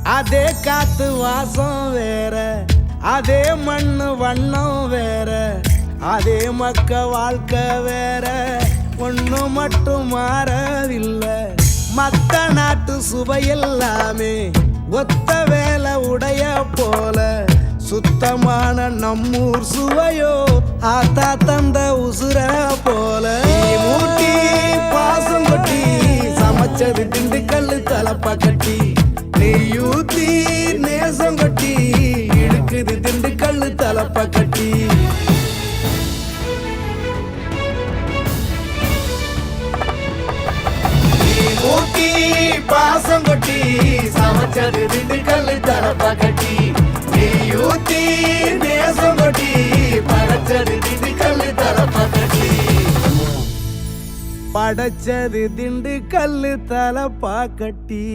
அதே காத்து வாசம் வேற, அதே மண்ணு வண்ணம் வேற, அதே மக்க வாழ்க்கை வேற, ஒண்ணு மட்டும் மாறவில்லை. மத்த நாட்டு சுவையெல்லாமே ஒத்த வேலை உடைய போல, சுத்தமான நம்மூர் சுவையோ ஆத்தா தந்த உசுர போல. மூட்டி பாசம் கொட்டி சமைச்சது திண்டுக்கல்லு தலப்பா கட்டி, நெய்யூத்தி நேசம் கொட்டி இழுக்குது திண்டுக்கல்லு தலப்பா கட்டி. ஊட்டி பாசம் கொட்டி சமைச்சது திண்டுக்கல்லு தலப்பா கட்டி, நெய்யூத்தி நேசம் கொட்டி படைச்சது திண்டுக்கல்லு தலப்பா கட்டி. படைச்சது திண்டுக்கல்லு தலப்பா கட்டி.